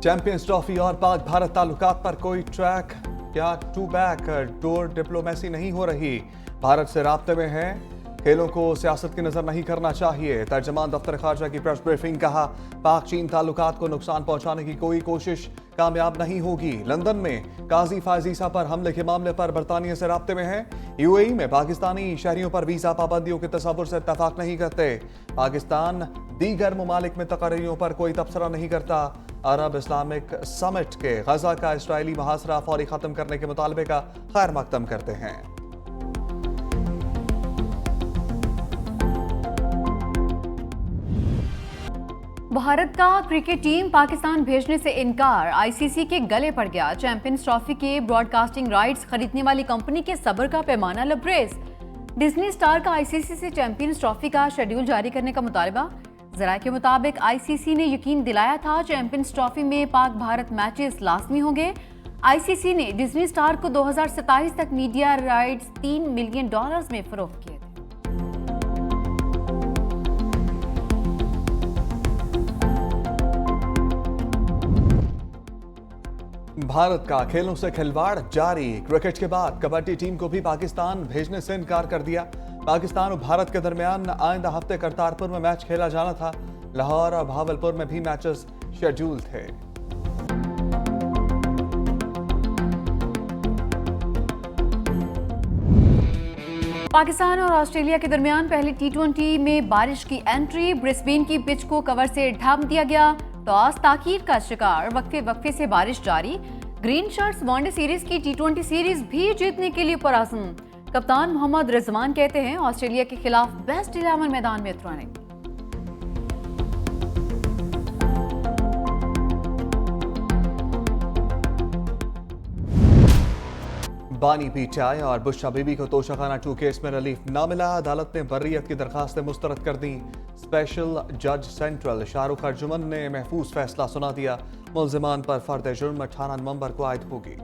Champions trophy और पाक भारत ताल्लुकात पर कोई ट्रैक या टू बैक डोर डिप्लोमेसी नहीं हो रही। भारत से राब्ते में है, खेलों को सियासत की नजर नहीं करना चाहिए। तर्जमान दफ्तर खारजा की प्रेस ब्रीफिंग, कहा पाक चीन ताल्लुकात को नुकसान पहुंचाने की कोई कोशिश कामयाब नहीं होगी। लंदन में काजी फाजीसा पर हमले के मामले पर बरतानिया से राब्ते में है। यूएई में पाकिस्तानी शहरियों पर वीजा पाबंदियों के तस्वुर से इत्तफाक नहीं करते। पाकिस्तान दीगर ममालिक में तकरीरों पर कोई तबसरा नहीं करता। अरब इस्लामिक समिट के गजा का इसराइली मुहासरा फौरी खत्म करने के मुतालबे का खैर मकदम करते हैं। भारत का क्रिकेट टीम पाकिस्तान भेजने से इनकार, आईसीसी के गले पड़ गया। चैंपियंस ट्रॉफी के ब्रॉडकास्टिंग राइट्स खरीदने वाली कंपनी के सब्र का पैमाना लबरेज। डिज्नी स्टार का आईसीसी से चैंपियंस ट्रॉफी का शेड्यूल जारी करने का मुतालबा। जराये के मुताबिक आईसीसी ने यकीन दिलाया था चैंपियंस ट्रॉफी में पाक भारत मैचेस लाजमी होंगे। आईसीसी ने डिज्नी स्टार को 2027 तक मीडिया राइट्स $3 मिलियन में फरोख्त किए थे। भारत का खेलों से खिलवाड़ जारी। क्रिकेट के बाद कबड्डी टीम को भी पाकिस्तान भेजने से इनकार कर दिया। पाकिस्तान और भारत के दरमियान आइंदा हफ्ते करतारपुर में मैच खेला जाना था। लाहौर और भावलपुर में भी मैचेस शेड्यूल थे। पाकिस्तान और ऑस्ट्रेलिया के दरमियान पहले T20 में बारिश की एंट्री। ब्रिस्बेन की पिच को कवर से ढांप दिया गया। टॉस ताकीर का शिकार, वक्फे वक्फे से बारिश जारी। ग्रीन शर्ट्स वनडे सीरीज की T20 सीरीज भी जीतने के लिए पुरअज़्म। कप्तान मोहम्मद रिजवान कहते हैं ऑस्ट्रेलिया के खिलाफ बेस्ट 11 मैदान में उतरने। बानी पीटीआई और बुशरा बीबी को तोशाखाना 2 केस में रिलीफ न मिला। अदालत ने बर्रियत की दरखास्तें मुस्तरद कर दी। स्पेशल जज सेंट्रल शाहरुख अर्जुमन ने महफूज फैसला सुना दिया। मुल्जिमान पर फर्द जुर्म 18 नवंबर को आयद होगी।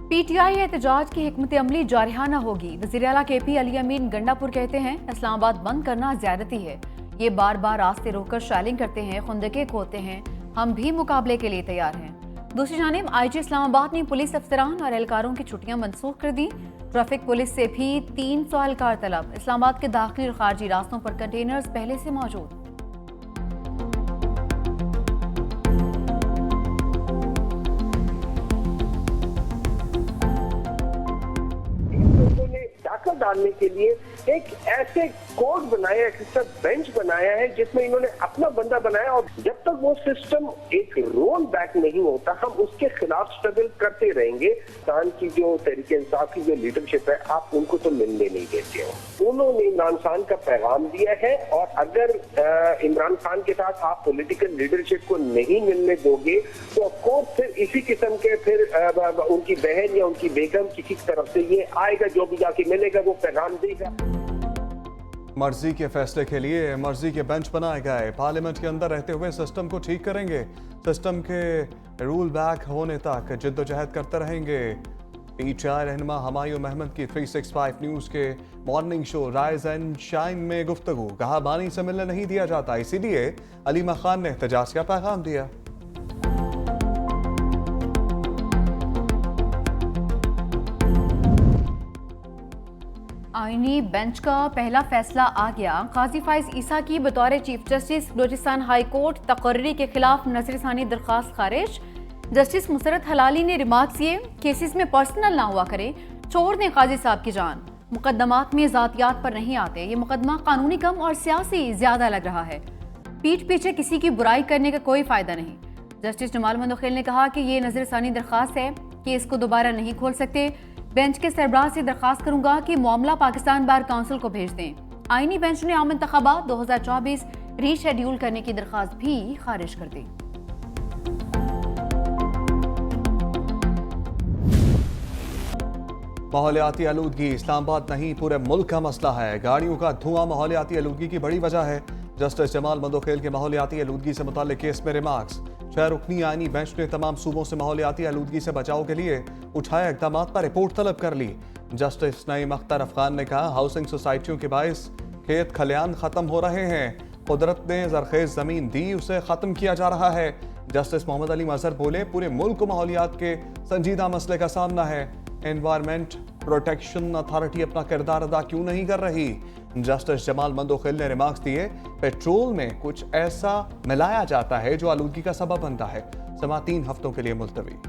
पीटीआई एहतजाज की हिकमत अमली जारिहाना होगी। वज़ीर आला KP अली अमीन गंडापुर कहते हैं इस्लामाबाद बंद करना ज्यादती है। ये बार बार रास्ते रोककर शैलिंग करते हैं, खुंदके खोदते हैं। हम भी मुकाबले के लिए तैयार हैं। दूसरी जानिब IG इस्लामाबाद ने पुलिस अफसरान और एहलकारों की छुट्टियां मनसूख कर दी। ट्रैफिक पुलिस से भी 300 एहलकार तलब। इस्लामाबाद के दाखिली और खारजी रास्तों पर कंटेनर्स पहले से मौजूद। ताकत डालने के लिए एक ऐसे कोड बनाया, एक सिस्टम बेंच बनाया है जिसमें इन्होंने अपना बंदा बनाया। और जब तक वो सिस्टम एक रोल बैक नहीं होता, हम उसके खिलाफ स्ट्रगल करते रहेंगे। पाकिस्तान की जो तहरीक इंसाफ की जो लीडरशिप है, आप उनको तो मिलने नहीं देते हो। उन्होंने इमरान खान का पैगाम दिया है, और अगर इमरान खान के साथ आप पॉलिटिकल लीडरशिप को नहीं मिलने दोगे तो ऑफकोर्स फिर इसी किस्म के फिर उनकी बहन या उनकी बेगम किसी तरफ से ये आएगा, जो भी जाके मिलेगा वो पैगाम देगा। मर्जी के फैसले के लिए मर्जी के बेंच बनाए गए। पार्लियामेंट के अंदर रहते हुए सिस्टम को ठीक करेंगे। सिस्टम के रूल बैक होने तक जिद्दोजहद करते रहेंगे। पीटीआई रहनुमा हुमायूं अहमद की 365 न्यूज के morning show rise and shine में गुफ्तगू, कहा बानी से मिलने नहीं दिया जाता, इसीलिए अलीमा खान ने एहतजाज का पैगाम दिया। आईनी बेंच का पहला फैसला आ गया। काजी फाइज ईसा की बतौर chief justice Balochistan high court तकर्री के खिलाफ नजरसानी दरखास्त खारिज। जस्टिस मुसरत हलाली ने रिमार्क्स किए, केसेस में पर्सनल ना हुआ करें, छोड़ दें काजी साहब की जान। मुकदमात में जातियात पर नहीं आते, ये मुकदमा कानूनी कम और सियासी ज्यादा लग रहा है। पीठ पीछे किसी की बुराई करने का कोई फायदा नहीं। जस्टिस जमाल मंदोखेल ने कहा कि ये नजरसानी दरखास्त है, केस को दोबारा नहीं खोल सकते। बेंच के सरबराह से दरखास्त करूंगा कि मामला पाकिस्तान बार काउंसिल को भेज दें। आईनी बेंच ने आम इंतखाबात 2024 रीशेड्यूल करने की दरखास्त भी खारिज कर दी। माहौलियाती आलूदगी इस्लामाबाद नहीं पूरे मुल्क का मसला है। गाड़ियों का धुआं माहौलियाती आलूदगी की बड़ी वजह है। जस्टिस जमाल मंदोखेल के माहौलियाती आलूदगी से मुताल्लिक केस में रिमार्क्स। 6 रुकनी आईनी बेंच ने तमाम सूबों से माहौलियाती आलूदगी से बचाव के लिए उठाए इकदाम पर रिपोर्ट तलब कर ली। जस्टिस नईम अख्तर अफगान ने कहा, हाउसिंग सोसाइटियों के बाइस खेत खलियान खत्म हो रहे हैं। कुदरत ने जरखेज जमीन दी, उसे खत्म किया जा रहा है। जस्टिस मोहम्मद अली मजहर बोले, पूरे मुल्क को माहौलियात के संजीदा मसले का सामना है। एनवायरमेंट प्रोटेक्शन अथॉरिटी अपना किरदार अदा क्यों नहीं कर रही? जस्टिस जमाल मंदोखिल ने रिमार्क्स दिए, पेट्रोल में कुछ ऐसा मिलाया जाता है जो आलूदगी का सबब बनता है। समा 3 हफ्तों के लिए मुलतवी।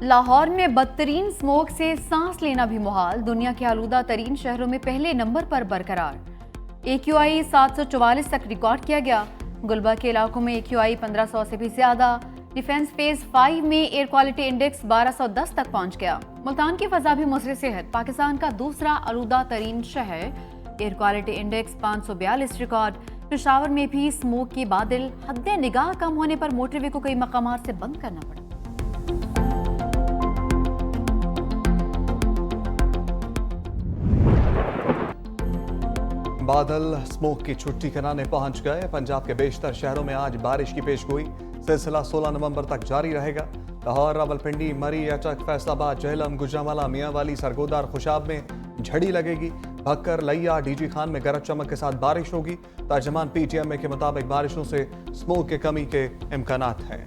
लाहौर में बदतरीन स्मोक से सांस लेना भी मुहाल, दुनिया के आलूदा तरीन शहरों में पहले नंबर पर बरकरार। AQI 744 तक रिकॉर्ड किया गया। गुलबर्गा के इलाकों में AQI 1500 से भी ज्यादा। डिफेंस फेज 5 में एयर क्वालिटी इंडेक्स 1210 तक पहुंच गया। मुल्तान की फजा भी मुसरे सेहत, पाकिस्तान का दूसरा आलूदा तरीन शहर। Air quality index 542 record. Peshawar में भी स्मोक के बादल, हद निगाह कम होने पर मोटरवे को कई मकामात से बंद करना पड़ा। बादल स्मोक की छुट्टी कराने पहुंच गए। पंजाब के बेशतर शहरों में आज बारिश की पेशगोई। सिलसिला 16 नवंबर तक जारी रहेगा। लाहौर, रावलपिंडी, मरी, अटक, फैसलाबाद, जहलम, गुजरांवाला, मियांवाली, सरगोदा और खुशाब में झड़ी लगेगी। भक्कर, लैया, डीजी खान में गरज चमक के साथ बारिश होगी। तर्जमान PTMA के मुताबिक बारिशों से स्मोक की कमी के इम्कानात हैं।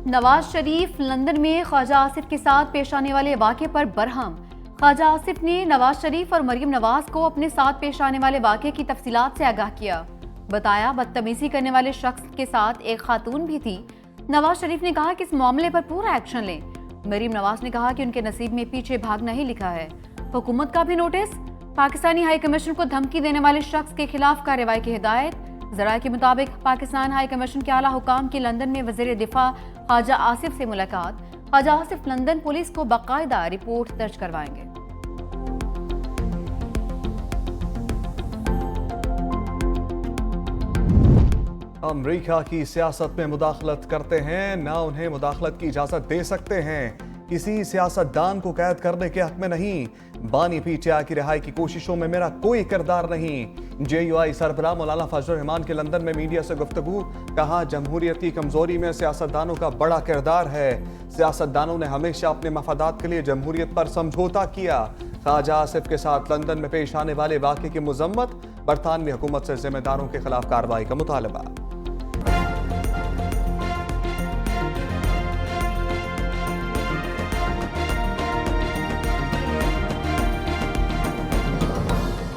नवाज शरीफ लंदन में ख्वाजा आसिफ के साथ पेश आने वाले वाक़े पर बरहम। ख्वाजा आसिफ ने नवाज शरीफ और मरियम नवाज को अपने साथ पेश आने वाले वाक़े की तफसीलात से आगाह किया। बताया, बदतमीजी करने वाले शख्स के साथ एक खातून भी थी। नवाज शरीफ ने कहा कि इस मामले पर पूरा एक्शन लें। मरियम नवाज ने कहा कि उनके नसीब में पीछे भागना ही लिखा है। हुकूमत का भी नोटिस। पाकिस्तानी हाई कमीशन को धमकी देने वाले शख्स के खिलाफ कार्रवाई की हिदायत। ज़राए के मुताबिक पाकिस्तान हाई कमीशन के आला हुकाम की लंदन में वज़ीर दिफा ख्वाजा आसिफ से मुलाकात। ख्वाजा आसिफ लंदन पुलिस को बाकायदा रिपोर्ट दर्ज करवाएंगे। अमरीका की सियासत में मुदाखलत करते हैं, ना उन्हें मुदाखलत की इजाजत दे सकते हैं। किसी सियासतदान को कैद करने के हक में नहीं। बानी PTI की रिहाई की कोशिशों में मेरा कोई किरदार नहीं। JUI सरबराह मौलाना फजल रहमान के लंदन में मीडिया से गुफ्तगू। कहा, जमहूरियत की कमजोरी में सियासतदानों का बड़ा किरदार है। सियासतदानों ने हमेशा अपने मफादात के लिए जमहूरियत पर समझौता किया। ख्वाजा आसिफ के साथ लंदन में पेश आने वाले वाक़े की मजम्मत। बरतानवी हुकूमत से जिम्मेदारों के खिलाफ कार्रवाई का मुतालबा।